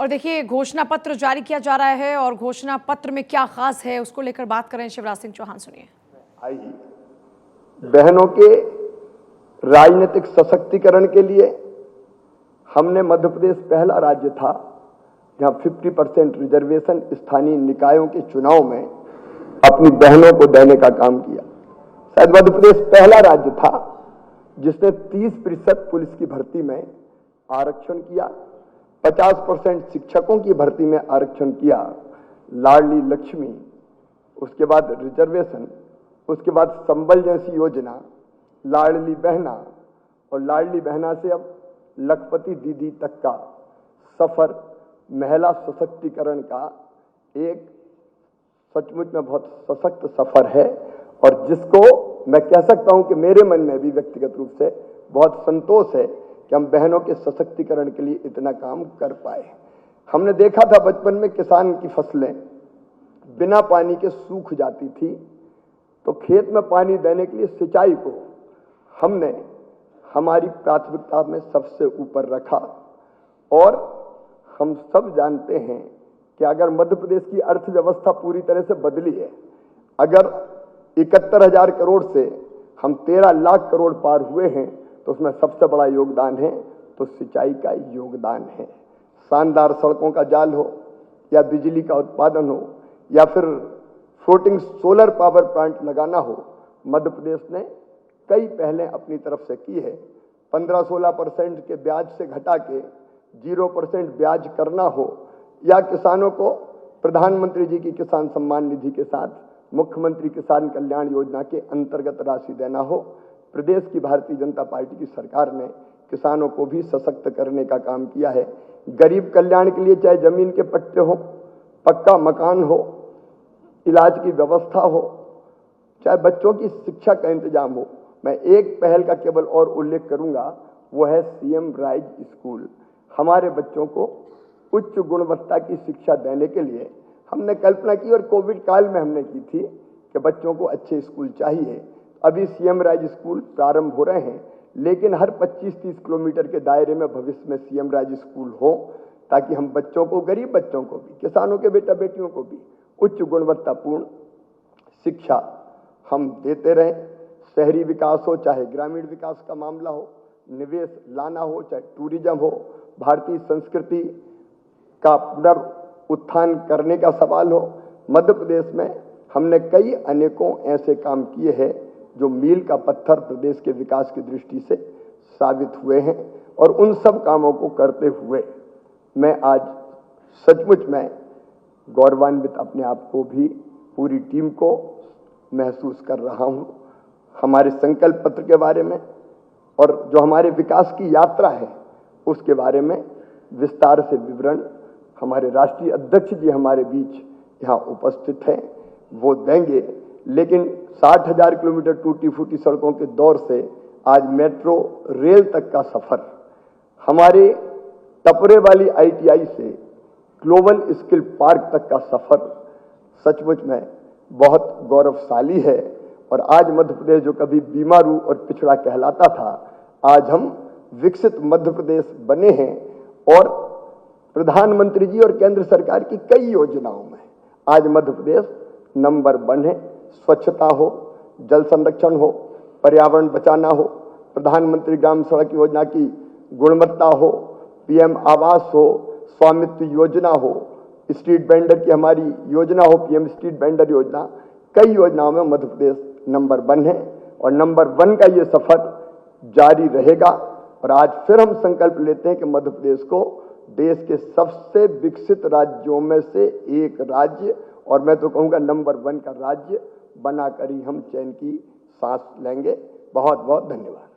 और देखिए घोषणा पत्र जारी किया जा रहा है और घोषणा पत्र में क्या खास है उसको लेकर बात करें शिवराज सिंह चौहान। सुनिए। बहनों के राजनीतिक सशक्तिकरण के लिए हमने मध्य प्रदेश पहला राज्य था जहां 50% रिजर्वेशन स्थानीय निकायों के चुनाव में अपनी बहनों को देने का काम किया। शायद मध्य प्रदेश पहला राज्य था जिसने 30% पुलिस की भर्ती में आरक्षण किया, 50% शिक्षकों की भर्ती में आरक्षण किया, लाडली लक्ष्मी, उसके बाद रिजर्वेशन, उसके बाद संबल जैसी योजना, लाडली बहना और लाडली बहना से अब लखपति दीदी तक का सफर महिला सशक्तिकरण का एक सचमुच में बहुत सशक्त सफर है और जिसको मैं कह सकता हूं कि मेरे मन में भी व्यक्तिगत रूप से बहुत संतोष है कि हम बहनों के सशक्तिकरण के लिए इतना काम कर पाए। हमने देखा था बचपन में किसान की फसलें बिना पानी के सूख जाती थी, तो खेत में पानी देने के लिए सिंचाई को हमने हमारी प्राथमिकता में सबसे ऊपर रखा। और हम सब जानते हैं कि अगर मध्य प्रदेश की अर्थव्यवस्था पूरी तरह से बदली है, अगर 71,000 करोड़ से हम 13 लाख करोड़ पार हुए हैं, तो उसमें सबसे बड़ा योगदान है तो सिंचाई का योगदान है। शानदार सड़कों का जाल हो या बिजली का उत्पादन हो या फिर फ्लोटिंग सोलर पावर प्लांट लगाना हो, मध्य प्रदेश ने कई पहलें अपनी तरफ से की है। 15-16% के ब्याज से घटा के 0% ब्याज करना हो या किसानों को प्रधानमंत्री जी की किसान सम्मान निधि के साथ मुख्यमंत्री किसान कल्याण योजना के अंतर्गत राशि देना हो, प्रदेश की भारतीय जनता पार्टी की सरकार ने किसानों को भी सशक्त करने का काम किया है। गरीब कल्याण के लिए चाहे जमीन के पट्टे हो, पक्का मकान हो, इलाज की व्यवस्था हो, चाहे बच्चों की शिक्षा का इंतजाम हो। मैं एक पहल का केवल और उल्लेख करूंगा, वो है सीएम राइज स्कूल। हमारे बच्चों को उच्च गुणवत्ता की शिक्षा देने के लिए हमने कल्पना की और कोविड काल में हमने की थी कि बच्चों को अच्छे स्कूल चाहिए। अभी सीएम राइज स्कूल प्रारंभ हो रहे हैं, लेकिन हर 25-30 किलोमीटर के दायरे में भविष्य में सीएम राइज स्कूल हो, ताकि हम बच्चों को, गरीब बच्चों को भी, किसानों के बेटा बेटियों को भी उच्च गुणवत्तापूर्ण शिक्षा हम देते रहें। शहरी विकास हो चाहे ग्रामीण विकास का मामला हो, निवेश लाना हो चाहे टूरिज्म हो, भारतीय संस्कृति का पुनरुत्थान करने का सवाल हो, मध्य प्रदेश में हमने कई अनेकों ऐसे काम किए हैं जो मील का पत्थर प्रदेश के विकास की दृष्टि से साबित हुए हैं। और उन सब कामों को करते हुए मैं आज सचमुच में गौरवान्वित अपने आप को भी, पूरी टीम को महसूस कर रहा हूं। हमारे संकल्प पत्र के बारे में और जो हमारे विकास की यात्रा है उसके बारे में विस्तार से विवरण हमारे राष्ट्रीय अध्यक्ष जी हमारे बीच यहाँ उपस्थित हैं, वो देंगे। लेकिन 60,000 किलोमीटर टूटी फूटी सड़कों के दौर से आज मेट्रो रेल तक का सफर, हमारे टपरे वाली ITI से ग्लोबल स्किल पार्क तक का सफर सचमुच में बहुत गौरवशाली है। और आज मध्य प्रदेश जो कभी बीमारू और पिछड़ा कहलाता था, आज हम विकसित मध्य प्रदेश बने हैं। और प्रधानमंत्री जी और केंद्र सरकार की कई योजनाओं में आज मध्य प्रदेश नंबर 1 है। स्वच्छता हो, जल संरक्षण हो, पर्यावरण बचाना हो, प्रधानमंत्री ग्राम सड़क योजना की गुणवत्ता हो, PM आवास हो, स्वामित्व योजना हो, स्ट्रीट वेंडर की हमारी योजना हो, PM स्ट्रीट वेंडर योजना, कई योजनाओं में मध्य प्रदेश नंबर 1 है और नंबर 1 का ये सफर जारी रहेगा। और आज फिर हम संकल्प लेते हैं कि मध्य प्रदेश को देश के सबसे विकसित राज्यों में से एक राज्य, और मैं तो कहूंगा नंबर 1 का राज्य बनाकर ही हम चैन की सांस लेंगे। बहुत बहुत धन्यवाद।